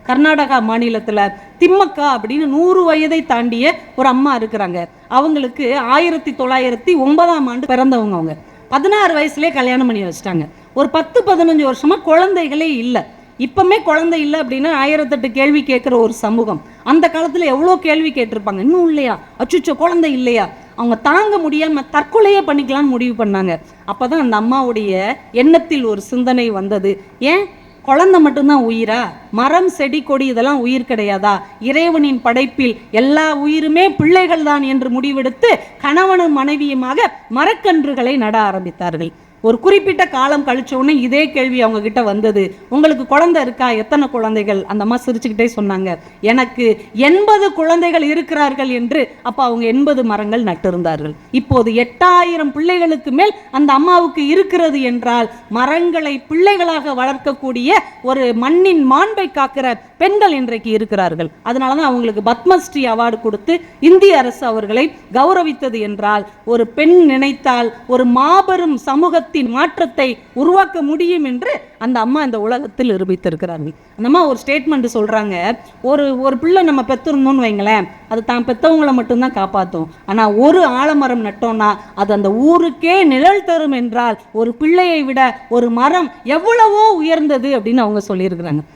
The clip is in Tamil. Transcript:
கர்நாடகா மாநிலத்தில் திம்மக்கா அப்படின்னு 100 வயதை தாண்டிய ஒரு அம்மா இருக்கிறாங்க. அவங்களுக்கு 1909 பிறந்தவங்க. அவங்க 16 வயசுலேயே கல்யாணம் பண்ணி வச்சிட்டாங்க. ஒரு 10-15 வருஷமாக குழந்தைகளே இல்லை. இப்பவுமே குழந்தை இல்லை அப்படின்னா 1008 கேள்வி கேட்குற ஒரு சமூகம். அந்த காலத்தில் எவ்வளோ கேள்வி கேட்டிருப்பாங்க. இன்னும் இல்லையா, அச்சுச்சோ குழந்தை இல்லையா. அவங்க தாங்க முடியாமல் தற்கொலையே பண்ணிக்கலாம்னு முடிவு பண்ணாங்க. அப்போ தான் அந்த அம்மாவுடைய எண்ணத்தில் ஒரு சிந்தனை வந்தது. ஏன் குழந்தை மட்டும்தான் உயிரா? மரம் செடி கொடி இதெல்லாம் உயிர் கிடையாதா? இறைவனின் படைப்பில் எல்லா உயிருமே பிள்ளைகள் தான் என்று முடிவெடுத்து கணவனும் மனைவியுமாக மரக்கன்றுகளை நட ஆரம்பித்தார்கள். ஒரு குறிப்பிட்ட காலம் கழிச்ச உடனே இதே கேள்வி அவங்க கிட்ட வந்தது. உங்களுக்கு குழந்தை இருக்கா? எத்தனை குழந்தைகள்? அந்த அம்மா சிரிச்சுக்கிட்டே சொன்னாங்க, எனக்கு 80 குழந்தைகள் இருக்கிறார்கள் என்று. அப்போ அவங்க 80 மரங்கள் நட்டிருந்தார்கள். இப்போது 8000 பிள்ளைகளுக்கு மேல் அந்த அம்மாவுக்கு இருக்கிறது என்றால் மரங்களை பிள்ளைகளாக வளர்க்கக்கூடிய ஒரு மண்ணின் மாண்பை காக்கிற பெண்கள் இன்றைக்கு இருக்கிறார்கள். அதனால தான் அவங்களுக்கு பத்மஸ்ரீ அவார்டு கொடுத்து இந்திய அரசு அவர்களை கௌரவித்தது. என்றால் ஒரு பெண் நினைத்தால் ஒரு மாபெரும் சமூக மாற்றத்தை உருவாக்க முடியும் என்று அந்த அம்மா இந்த உலகத்தில் நிரூபித்திருக்கிறார்கள். அந்த அம்மா ஒரு ஸ்டேட்மெண்ட் சொல்றாங்க, ஒரு பிள்ளை நம்ம பெற்றிருந்தோம்னு வைங்களேன், அது தான் பெற்றவங்களை மட்டும்தான் காப்பாற்றும். ஆனால் ஒரு ஆலமரம் நட்டோம்னா அது அந்த ஊருக்கே நிழல் தரும் என்றால் ஒரு பிள்ளையை விட ஒரு மரம் எவ்வளவோ உயர்ந்தது அப்படின்னு அவங்க சொல்லியிருக்கிறாங்க.